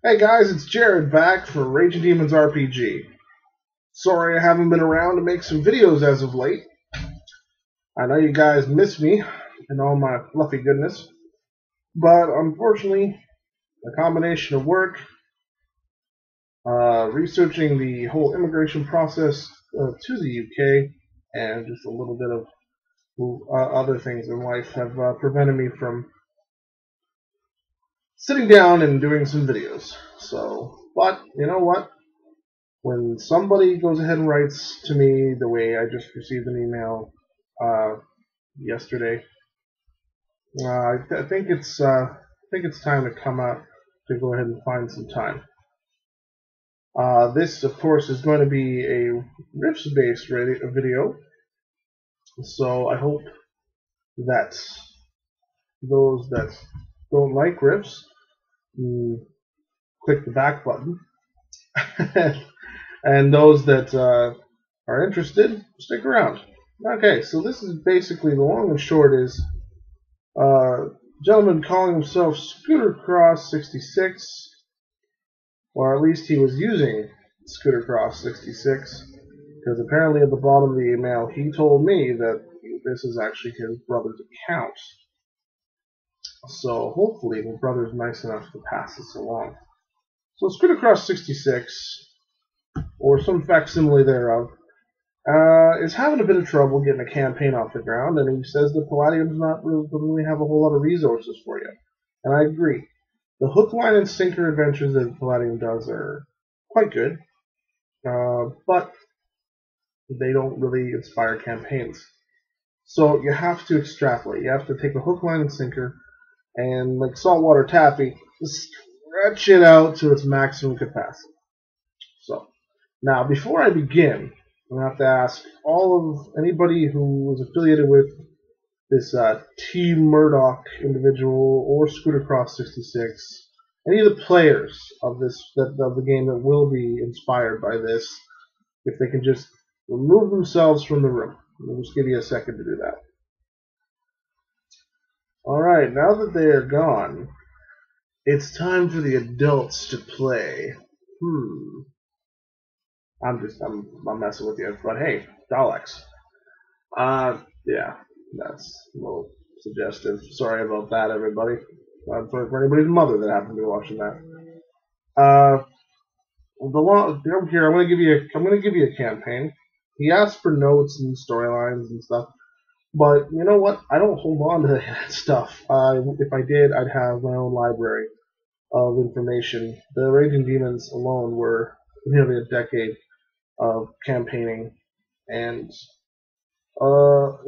Hey guys, it's Jared back for Raging Demons RPG. Sorry I haven't been around to make some videos as of late. I know you guys miss me and all my fluffy goodness, but unfortunately, a combination of work, researching the whole immigration process to the UK, and just a little bit of other things in life have prevented me from sitting down and doing some videos. But you know what? When somebody goes ahead and writes to me the way I just received an email yesterday, I think it's time to come out to go ahead and find some time. This, of course, is going to be a Riffs-based video, so I hope that those that don't like Riffs click the back button, and those that are interested, stick around. Okay, so this is basically the long and short is gentleman calling himself SCOOTERCROSS66, or at least he was using SCOOTERCROSS66, because apparently at the bottom of the email he told me that this is actually his brother's account. So hopefully his brother's nice enough to pass this along. So SCOOTERCROSS66, or some facsimile thereof, is having a bit of trouble getting a campaign off the ground, and he says the Palladium doesn't really have a whole lot of resources for you. And I agree. The hook, line, and sinker adventures that Palladium does are quite good, but they don't really inspire campaigns. So you have to extrapolate. You have to take a hook, line, and sinker, and like saltwater taffy, stretch it out to its maximum capacity. So now, before I begin, I'm going to have to ask all of anybody who was affiliated with this T. Murdoch individual or SCOOTERCROSS66, any of the players of the game that will be inspired by this, if they can just remove themselves from the room. We'll just give you a second to do that. Alright, now that they are gone, it's time for the adults to play. I'm messing with you, but hey, Daleks. Yeah, that's a little suggestive. Sorry about that, everybody. For anybody's mother that happened to be watching that. Here, I'm gonna give you a campaign. He asked for notes and storylines and stuff, but you know what? I don't hold on to that stuff. If I did, I'd have my own library of information. The Raging Demons alone were nearly a decade of campaigning, and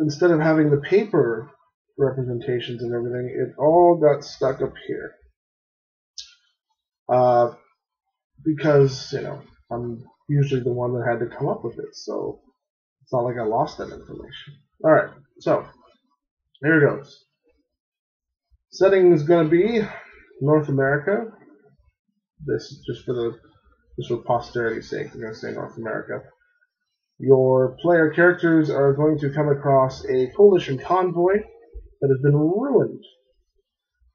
instead of having the paper representations and everything, it all got stuck up here. Because, I'm usually the one that had to come up with it, so it's not like I lost that information. Alright, so, here it goes. Setting is going to be North America. This is just for posterity's sake, we're going to say North America. Your player characters are going to come across a coalition convoy that has been ruined.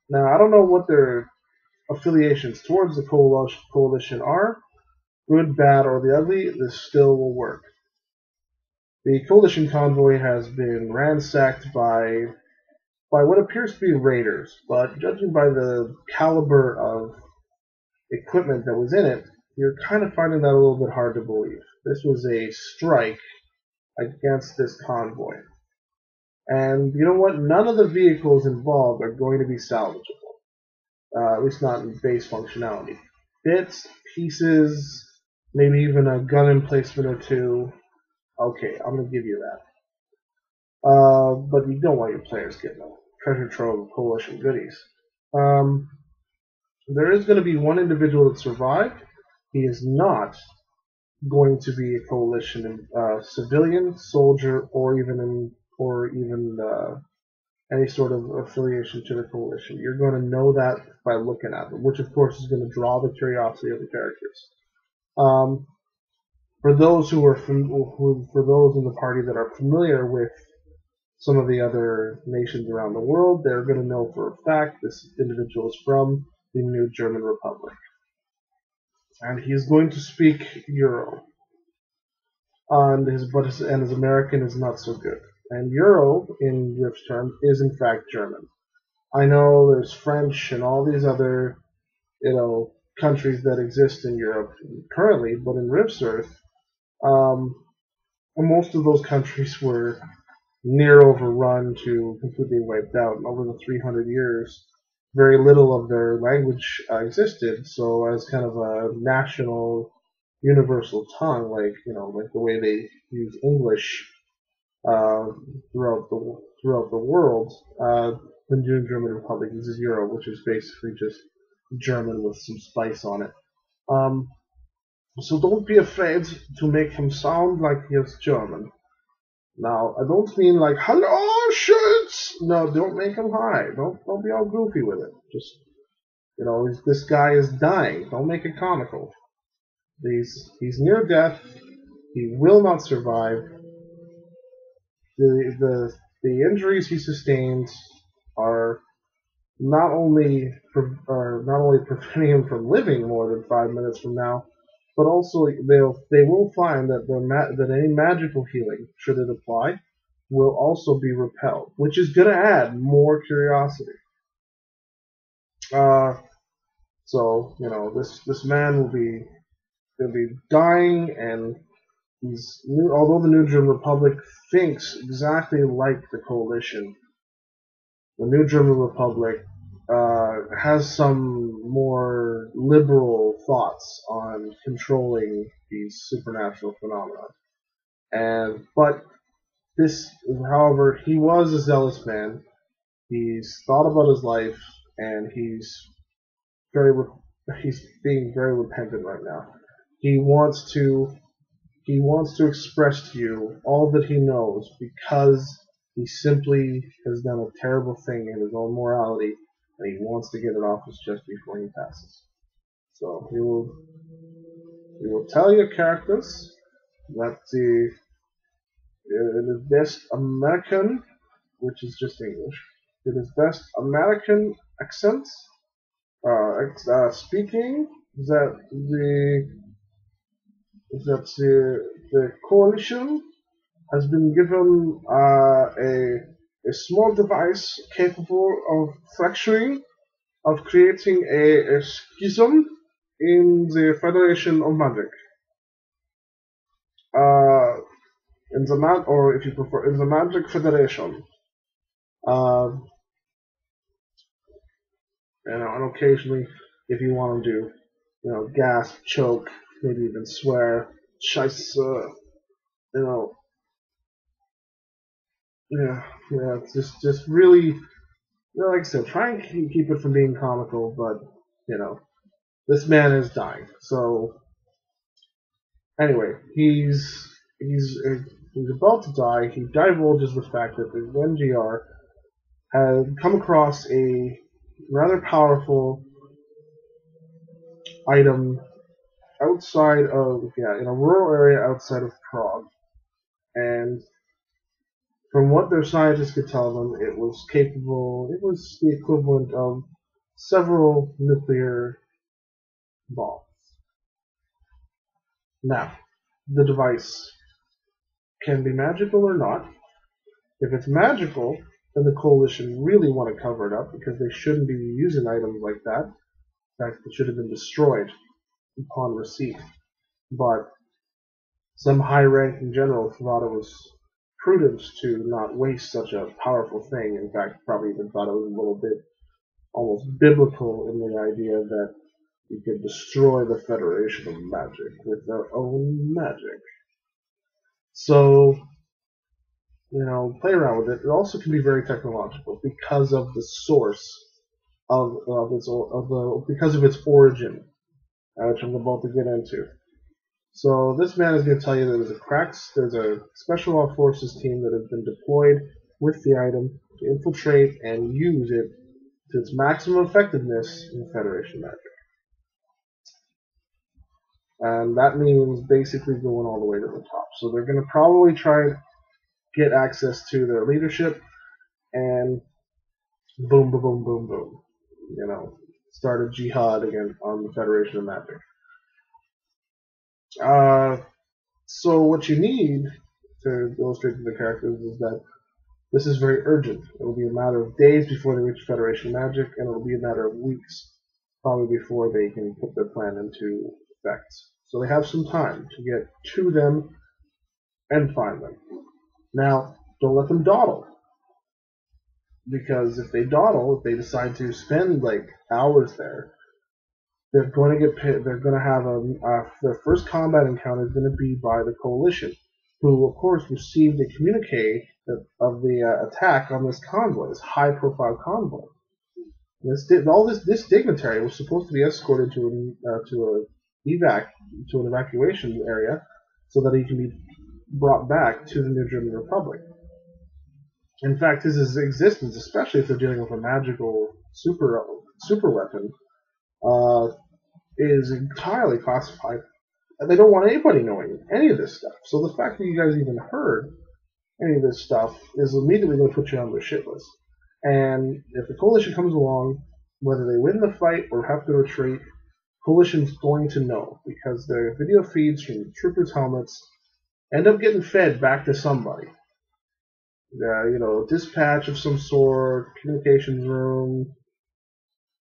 Now, I don't know what their affiliations towards the coalition are. Good, bad, or the ugly, this still will work. The coalition convoy has been ransacked by what appears to be raiders, but judging by the caliber of equipment that was in it, you're kind of finding that a little bit hard to believe. This was a strike against this convoy. And you know what? None of the vehicles involved are going to be salvageable. At least not in base functionality. Bits, pieces, maybe even a gun emplacement or two. Okay, I'm going to give you that. But you don't want your players getting a treasure trove of coalition goodies. There is going to be one individual that survived. He is not going to be a coalition civilian, soldier, or even any sort of affiliation to the coalition. You're going to know that by looking at them, which of course is going to draw the curiosity of the characters. For those for those in the party that are familiar with some of the other nations around the world, they're going to know for a fact this individual is from the new German Republic. and he's going to speak Euro. And his American is not so good. And Euro, in Rift's terms, is in fact German. I know there's French and all these other, countries that exist in Europe currently, but in Rift's Earth, um, most of those countries were near overrun to completely wiped out. And over the 300 years, very little of their language existed. So as kind of a national, universal tongue, like the way they use English uh, throughout the world, the New German Republic uses Euro, which is basically just German with some spice on it. Um, so don't be afraid to make him sound like he is German. Now, I don't mean like, hello, Schultz! No, don't make him high. Don't be all goofy with it. Just, this guy is dying. Don't make it comical. He's near death. He will not survive. The injuries he sustained are not only preventing him from living more than 5 minutes from now, but also they will find that that any magical healing, should it apply, will also be repelled, which is going to add more curiosity. So this man will be dying, and although the New German Republic thinks exactly like the coalition, the New German Republic has some more liberal thoughts on controlling these supernatural phenomena. But this, however, he was a zealous man. He's thought about his life, and he's being very repentant right now. He wants to express to you all that he knows, because he simply has done a terrible thing in his own morality, and he wants to get it off his chest before he passes. So he will tell your characters that it is best American, which is just English. It is best American accent speaking that the coalition has been given a small device capable of creating a schism in the Federation of Magic. Or if you prefer, in the Magic Federation. And occasionally, if you want to do, gasp, choke, maybe even swear, scheiße, it's just really, like I said, try and keep it from being comical, but, this man is dying. So, anyway, he's about to die. He divulges the fact that the NGR had come across a rather powerful item in a rural area outside of Prague, and from what their scientists could tell them, it was the equivalent of several nuclear bombs. Now, the device can be magical or not. If it's magical, then the coalition really want to cover it up, because they shouldn't be using items like that. In fact, it should have been destroyed upon receipt. But some high-ranking general thought it was prudent to not waste such a powerful thing. In fact, probably even thought it was a little bit almost biblical in the idea that you could destroy the Federation of Magic with their own magic. So, play around with it. It also can be very technological because of the source because of its origin, which I'm about to get into. So this man is going to tell you that there's a special ops forces team that has been deployed with the item to infiltrate and use it to its maximum effectiveness in Federation Magic. And that means basically going all the way to the top. So they're going to probably try to get access to their leadership, and boom, boom, boom, boom, boom. Start a jihad again on the Federation of Magic. So what you need to illustrate to the characters is that this is very urgent. It will be a matter of days before they reach Federation Magic, and it will be a matter of weeks, probably before they can put their plan into effect. So they have some time to get to them and find them. Now, don't let them dawdle, because if they dawdle, if they decide to spend like hours there, they're going to get they're going to have their first combat encounter is going to be by the Coalition, who of course received a communique of the attack on this convoy, this high-profile convoy. This dignitary was supposed to be escorted to an evacuation area so that he can be brought back to the New German Republic. In fact, his existence, especially if they're dealing with a magical super weapon, is entirely classified. And they don't want anybody knowing any of this stuff. So the fact that you guys even heard any of this stuff is immediately going to put you on their shit list. And if the Coalition comes along, whether they win the fight or have to retreat, Coalition's going to know, because their video feeds from troopers' helmets end up getting fed back to somebody. Dispatch of some sort, communications room,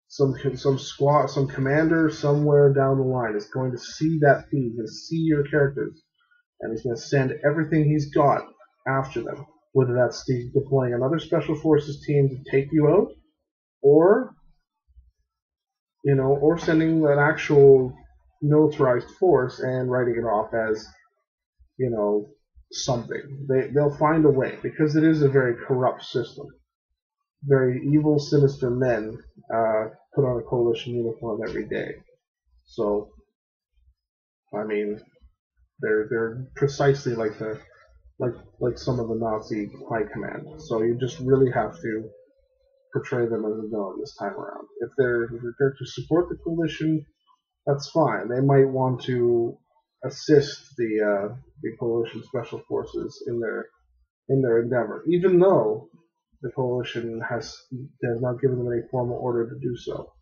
some squad, some commander somewhere down the line is going to see that feed, going to see your characters, and he's going to send everything he's got after them. Whether that's deploying another special forces team to take you out, or sending an actual militarized force and writing it off as, something. They'll find a way, because it is a very corrupt system. Very evil, sinister men put on a Coalition uniform every day. So, I mean, they're precisely like some of the Nazi high command. So you just really have to portray them as a villain this time around. If they're there to support the Coalition, that's fine. They might want to assist the Coalition special forces in their endeavor, even though the Coalition has not given them any formal order to do so.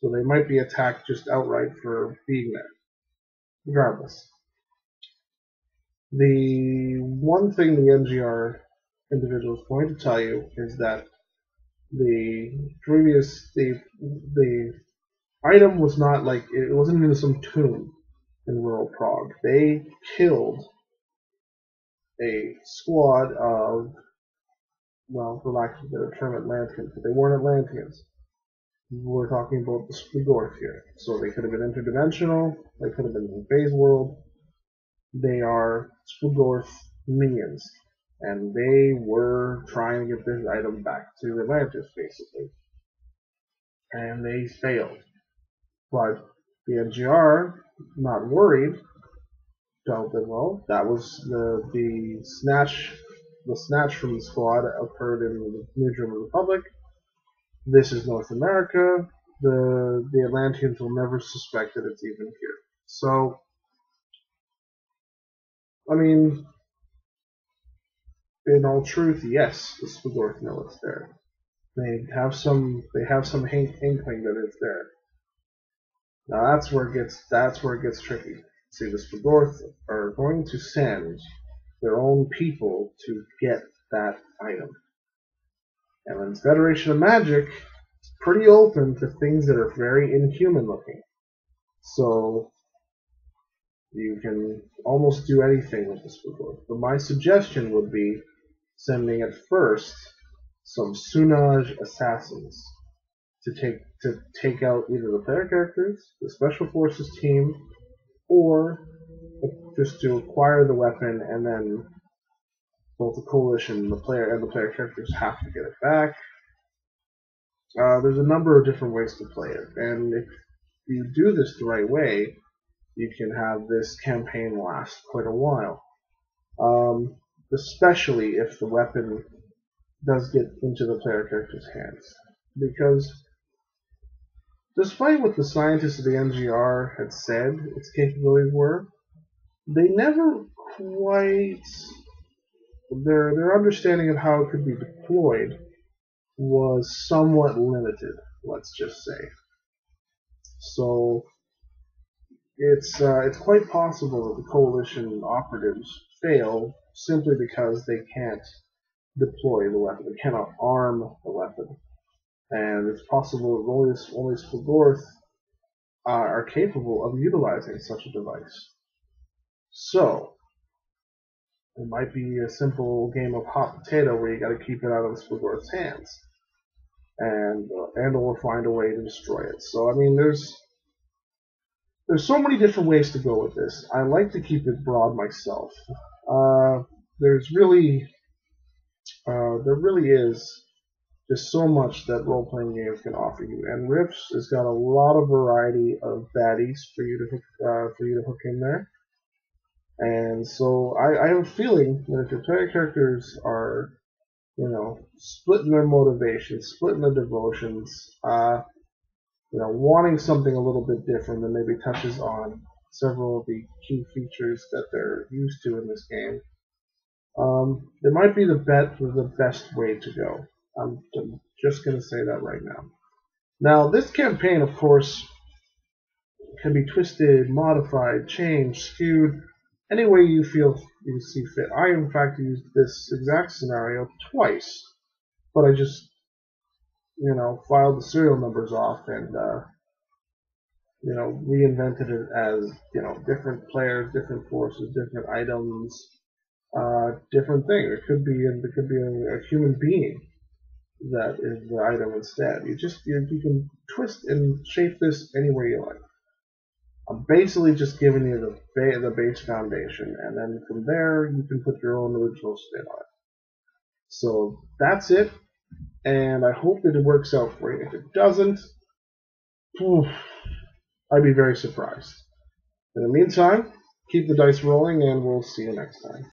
So they might be attacked just outright for being there. Regardless, the one thing the NGR individual is going to tell you is that the item was not like, it wasn't in some tomb in rural Prague. They killed a squad of, well, for lack of a better term, Atlanteans, but they weren't Atlanteans. We're talking about the Spugorth here. So they could have been interdimensional, they could have been in phase world. They are Spugorth minions, and they were trying to get this item back to Atlantis, basically. And they failed. But the NGR, not worried, felt that, well, that was the snatch from the squad occurred in the New German Republic. This is North America. The Atlanteans will never suspect that it's even here. So, I mean, in all truth, yes, the Spugorth know it's there. They have some inkling that it's there. Now that's where it gets tricky. See, the Spugorth are going to send their own people to get that item. And in Federation of Magic, it's pretty open to things that are very inhuman looking. So you can almost do anything with the Spugorth. But my suggestion would be sending at first some Sunaj assassins to take out either the player characters, the special forces team, or just to acquire the weapon, and then both the Coalition and the player characters have to get it back. There's a number of different ways to play it, and if you do this the right way, you can have this campaign last quite a while. Especially if the weapon does get into the player character's hands. Because despite what the scientists of the NGR had said its capabilities were, they never quite... Their understanding of how it could be deployed was somewhat limited, let's just say. So, it's quite possible that the coalition operatives fail simply because they can't deploy the weapon. They cannot arm the weapon, and it's possible that only Spogorth are capable of utilizing such a device. So it might be a simple game of hot potato where you got to keep it out of Spogorth's hands, and or find a way to destroy it. So I mean, there's so many different ways to go with this. I like to keep it broad myself. There's really there really is just so much that role-playing games can offer you, and Rifts has got a lot of variety of baddies for you to hook in there. And so I have a feeling that if your player characters are, splitting their motivations, splitting their devotions, wanting something a little bit different that maybe touches on several of the key features that they're used to in this game, it might be the best way to go. I'm just going to say that right now. Now, this campaign, of course, can be twisted, modified, changed, skewed, any way you see fit. I, in fact, used this exact scenario twice, but I just, filed the serial numbers off and, reinvented it as, different players, different forces, different items, different thing. It could be a human being that is the item instead. You can twist and shape this any way you like. I'm basically just giving you the base foundation, and then from there you can put your own original spin on it. So that's it, and I hope that it works out for you. If it doesn't, I'd be very surprised. In the meantime, keep the dice rolling, and we'll see you next time.